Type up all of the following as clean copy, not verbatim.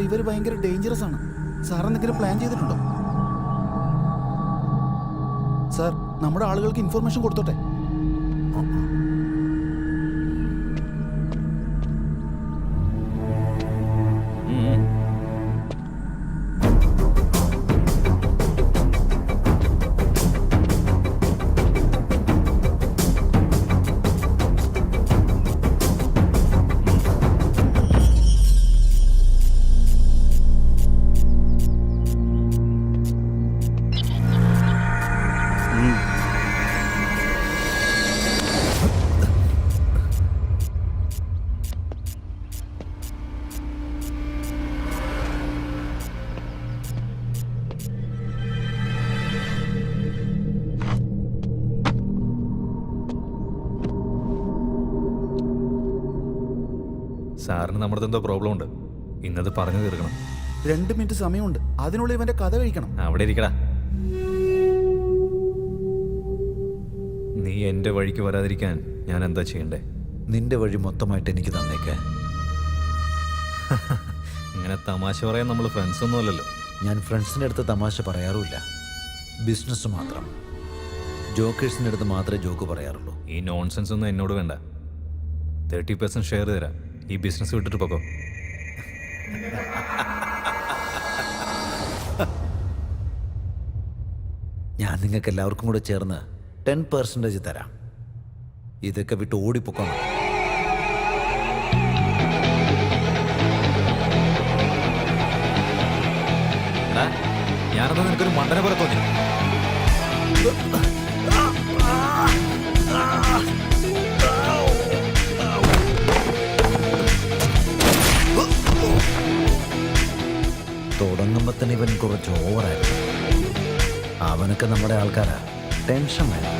ഇവർ ഭയങ്കര ഡേഞ്ചറസ് ആണ്. സാർ എന്തെങ്കിലും പ്ലാൻ ചെയ്തിട്ടുണ്ടോ? സാർ, നമ്മുടെ ആളുകൾക്ക് ഇൻഫർമേഷൻ കൊടുത്തോട്ടെ. സാറിന് നമ്മുടെ എന്തോ പ്രോബ്ലം ഉണ്ട്. ഇന്നത് പറഞ്ഞു തീർക്കണം. 2 മിനിറ്റ് സമയമുണ്ട്. അതിനുള്ളിൽ ഇവന്റെ കഥ കഴിക്കണം. അവിടെ ഇരിക്കടാ. നീ എൻ്റെ വഴിക്ക് വരാതിരിക്കാൻ ഞാൻ എന്താ ചെയ്യണ്ടേ? നിന്റെ വഴി മൊത്തമായിട്ട് എനിക്ക് തന്നേക്ക്. ഇങ്ങനെ തമാശ പറയാൻ നമ്മൾ ഫ്രണ്ട്സ് ഒന്നും അല്ലല്ലോ. ഞാൻ ഫ്രണ്ട്സിൻ്റെ അടുത്ത് തമാശ പറയാറുമില്ല. ബിസിനസ് മാത്രം. ജോക്കേഴ്സിൻ്റെ അടുത്ത് മാത്രമേ ജോക്ക് പറയാറുള്ളൂ. ഈ നോൺസെൻസ് ഒന്നും എന്നോട് വേണ്ട. 30% ഷെയർ തരാം. ഈ ബിസിനസ് വിട്ടിട്ട് പോകോ. ഞാൻ നിങ്ങൾക്ക് എല്ലാവർക്കും കൂടെ ചേർന്ന് 10% തരാം. ഇതൊക്കെ വിട്ട് ഓടിപ്പോക്കണം. ഞാനത് നിനക്കൊരു മണ്ടനെ പോലെ തോന്നി. തുടങ്ങുമ്പോൾ തന്നെ ഇവൻ കുറച്ച് ഓവറായിരുന്നു. അവനൊക്കെ നമ്മുടെ ആൾക്കാരാ. ടെൻഷൻ വേണം.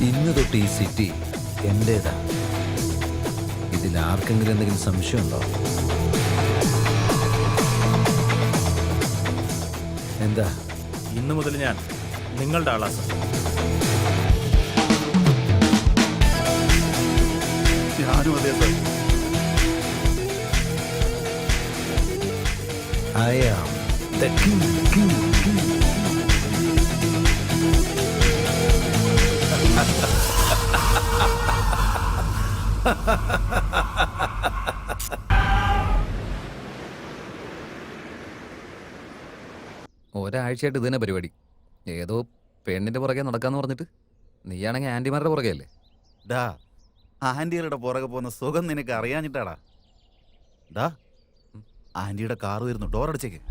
ഇന്ന് തൊട്ട് ഈ സിറ്റി എൻ്റേതാ. ഇതിൽ ആർക്കെങ്കിലും എന്തെങ്കിലും സംശയമുണ്ടോ? എന്താ? ഇന്നു മുതൽ ഞാൻ നിങ്ങളുടെ ആളാ സർ. ഞാനും അതെ sir. I am the king. ഒരാഴ്ചയായിട്ട് ഇതന്നെ പരിപാടി. ഏതോ പെണ്ണിന്റെ പുറകെ നടക്കാന്ന് പറഞ്ഞിട്ട് നീയാണെങ്കിൽ ആന്റിമാരുടെ പുറകെ അല്ലേ? ഡാ, ആന്റിയുടെ പുറകെ പോകുന്ന സുഖം നിനക്ക് അറിയാഞ്ഞിട്ടാടാ. ഡാ, ആന്റിയുടെ കാർ വരുന്നു. ഡോർ അടച്ചേക്ക്.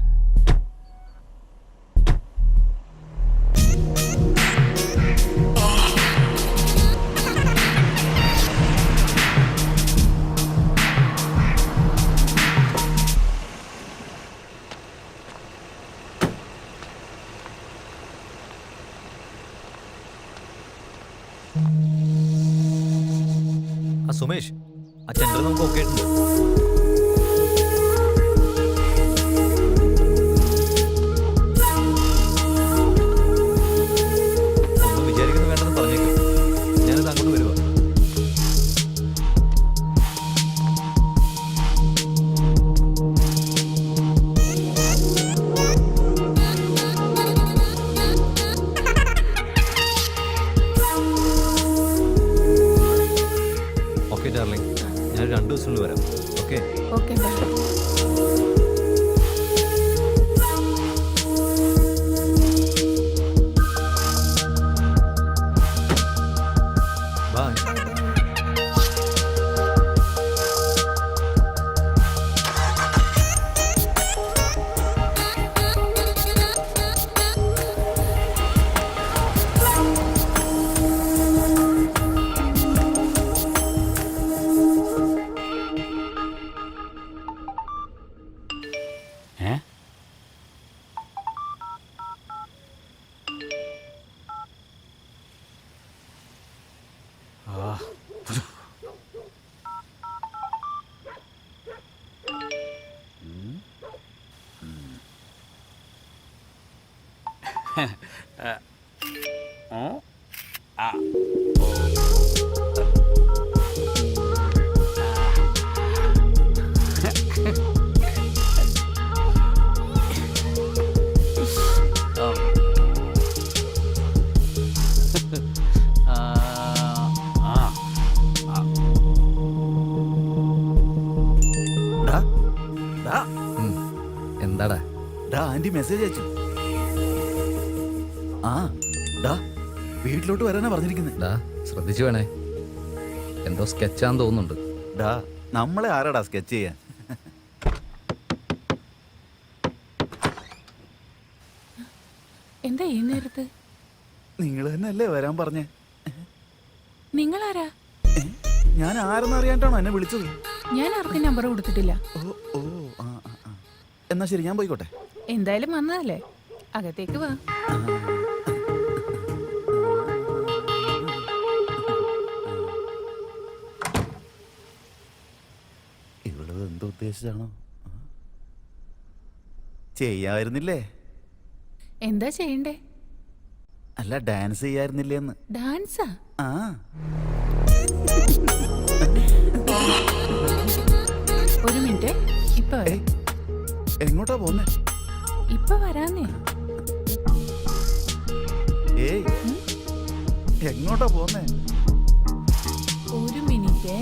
സുമേഷ്, ആ ചെണ്ടർ നമുക്ക് ഓക്കെ ഉണ്ട്. ഒന്നും വിചാരിക്കുന്നു വേണ്ടെന്ന് പറഞ്ഞേക്കും. ഞാനത് അങ്ങോട്ട് വരുവാ. ഓക്കെ ഡാർലിംഗ്, ഞാൻ 2 ദിവസത്തിനുള്ളിൽ വരാം. Okay okay bye. ബൈ. ഡാ ആന്റി മെസ്സേജ് അയച്ചു. ആ ഡാ വീട്ടിലോട്ട് വരാനാ പറഞ്ഞിരിക്കുന്നത്. ഡാ ശ്രദ്ധിച്ചു വേണേ, എന്തോ സ്കെച്ചാന്ന് തോന്നുന്നുണ്ട്. ഡാ നമ്മളെ ആരാടാ സ്കെച്ച് ചെയ്യാൻ? എന്താ ഈ നേരത്ത്? നിങ്ങൾ തന്നെ അല്ലേ വരാൻ പറഞ്ഞേ? നിങ്ങളാരാ? ഞാൻ ആരെന്ന് അറിയാണ്ടാണോ എന്നെ വിളിച്ചത്? ഞാൻ ആർക്കും നമ്പർ കൊടുത്തിട്ടില്ല. ഓ ഓ ആ ആ, ആ. എന്നാ ശരി, ഞാൻ പോയിക്കോട്ടെ. എന്തായാലും വന്നതല്ലേ, അകത്തേക്ക് വാ. ഇവളത് എന്തോ ഉദ്ദേശിച്ചാണോ? ചെയ്യാമായിരുന്നില്ലേ? എന്താ ചെയ്യണ്ടേ? അല്ല, ഡാൻസ് ചെയ്യായിരുന്നില്ലേന്ന്. ഡാൻസാ? ആ ഒരു മിനിറ്റ്, ഇപ്പൊ വരാം. ഏയ്, എങ്ങോട്ടാ പോന്നെ? ഇപ്പൊ വരാന്നേ. ഏയ് എങ്ങോട്ടാ പോന്നെ? ഒരു മിനിറ്റ്.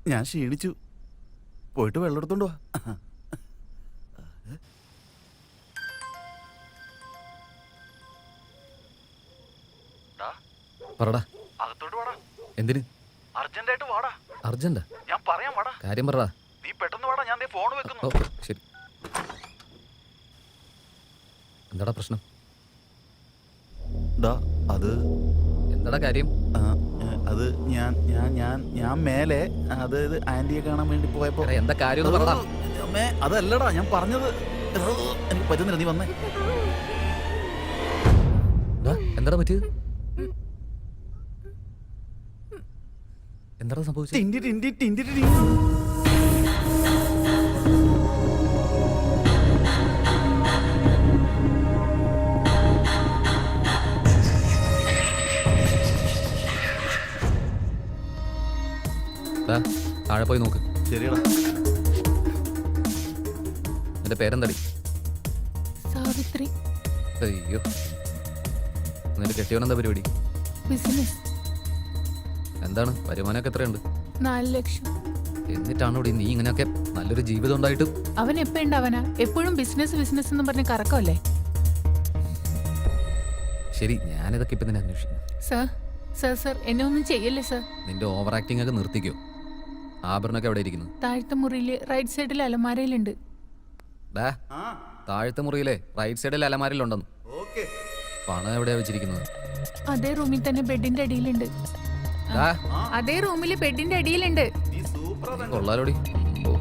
ഞാൻ ക്ഷീണിച്ചു, പോയിട്ട് വെള്ളം എടുത്തോണ്ട് വാ. പറടാ. അകത്തോട്ട് വാടാ. എന്തിന് അർജന്റായിട്ട് വാടാ. അർജന്റാ? ഞാൻ പറയാം, വാടാ. കാര്യം പറടാ. നീ പെട്ടെന്ന് വാടാ, ഞാൻ ഫോൺ ഓ വെക്കുന്നു. ശരി. എന്താടാ പ്രശ്നം? ഡാ അത് എന്താടാ കാര്യം? ആ, അത് ഞാൻ ഞാൻ ഞാൻ ഞാൻ മേലെ, അതായത് ആന്റിയെ കാണാൻ വേണ്ടി പോയപ്പോ. എടാ, എന്താ കാര്യം എന്ന് പറടാ. അമ്മേ, അതല്ലടാ ഞാൻ പറഞ്ഞത്. എനിക്ക് പറ്റുന്നില്ല, നീ വന്നേ. എന്താടാ പറ്റിയത്? എന്താടാ സംഭവിച്ചത്? ടിൻഡി ടിൻഡി ടിൻഡി ടിൻഡി. ദാ, താഴെ പോയി നോക്ക്. ശരിയടാ. എന്റെ പേരെന്തടി? സാവിത്രി. അയ്യോ, എന്നിട്ട് കെട്ടിയോനെന്താ പരിപാടി? ബിസിനസ്. എന്താണ് വരുമാനമൊക്കെ എത്രയുണ്ട്? 4 ലക്ഷം. എന്നിട്ടാണോ നീ ഇങ്ങനെയൊക്കെ നല്ലൊരു ജീവിതം ഉണ്ടായിട്ട്? അവൻ എപ്പോ ഉണ്ടാവനാ? എപ്പോഴും ബിസിനസ് ബിസിനസ് എന്ന് പറഞ്ഞ് കറക്കമല്ലേ? ശരി, ഞാനിതൊക്കെ ഇപ്പം നിന്നെ അന്വേഷിക്കുന്നു. സർ സർ സർ എന്നെ ഒന്നും ചെയ്യല്ലേ സർ. നിന്റെ ഓവർ ആക്ടിംഗ് ഒക്കെ നിർത്തിക്കോ. ആഭരണമൊക്കെ എവിടെ ഇരിക്കുന്നു? താഴത്തെ മുറിയില് റൈറ്റ് സൈഡിൽ അലമാരയിലുണ്ട്. ഡാ, താഴത്തെ മുറിയിലെ റൈറ്റ് സൈഡിൽ അലമാരയിലുണ്ടെന്ന്. ഓക്കേ. പണം എവിടെയാ വെച്ചിരിക്കുന്നത്? അതേ റൂമിൽ തന്നെ ബെഡിന്റെ അടിയിലുണ്ട്. ഡാ, അതേ റൂമില് ബെഡിന്റെ അടിയിലുണ്ട്. നീ സൂപ്പറാ. കൊള്ളാലോടി. ഓ,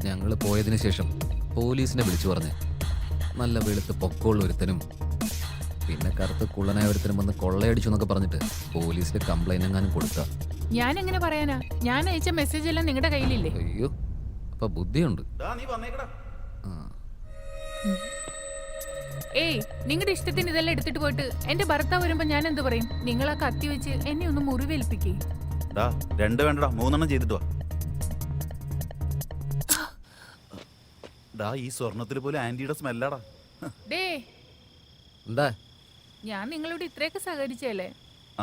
ഞങ്ങൾ പോയതിനു ശേഷം പോലീസിനെ വിളിച്ചു പറഞ്ഞ് നല്ല വെളുത്ത് പൊക്കമുള്ള ഒരുത്തനും പിന്നെ കറുത്ത് കുള്ളനായ ഒരുത്തനും വന്ന് കൊള്ളയടിച്ചു എന്നൊക്കെ പറഞ്ഞിട്ട് പോലീസിൽ കംപ്ലൈന്റ് എങ്ങാനും കൊടുത്ത. ഞാൻ എങ്ങനെ പറയാനാ? ഞാൻ അയച്ച മെസ്സേജ് എല്ലാം നിങ്ങളുടെ കയ്യിലില്ലേ? അയ്യോ, അപ്പൊ ബുദ്ധിയുണ്ട്. ഡാ, നീ വന്നേക്കടാ. ആ, ഏയ്, നിങ്ങളുടെ ഇഷ്ടത്തിന് ഇതെല്ലാം എടുത്തിട്ട് പോയിട്ട് എന്റെ ഭർത്താവ് വരുമ്പോ ഞാൻ എന്ത് പറയും? നിങ്ങൾ ആ കത്തി വെച്ച് എന്നെ ഒന്ന് മുറിവേൽപ്പിക്കേ. ഡാ, 2 വേണ്ടടാ, 3 ചെയ്തിട്ട് വാ. ഡാ, ഈ സ്വർണത്തിൽ പോലും ആന്റിയുടെ സ്മെല്ലാടാ. ഡേ, എന്താ ഞാൻ നിങ്ങളോട് ഇത്രയൊക്കെ സഹകരിച്ചല്ലേ?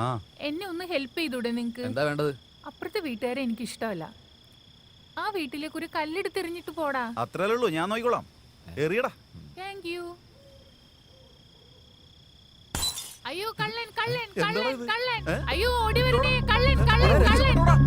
ആ എന്നെ ഒന്ന് ഹെൽപ്പ് ചെയ്തൂടെ നിങ്ങക്ക്? എന്താ വേണ്ടത്? അപ്പുറത്തെ വീട്ടുകാരെ എനിക്ക് ഇഷ്ടമല്ല. ആ വീട്ടിലേക്ക് ഒരു കല്ലെടുത്തെറിഞ്ഞിട്ട് പോടാ. അത്രേ ഉള്ളൂ, ഞാൻ നോക്കിക്കോളാം. എറിയടാ. Thank you. അയ്യോ കള്ളൻ കള്ളൻ എന്താടാ കള്ളൻ ഇത്? കള്ളൻ. ഏ? അയ്യോ ഓടി വരണേ, കള്ളൻ കള്ളൻ കള്ളൻ.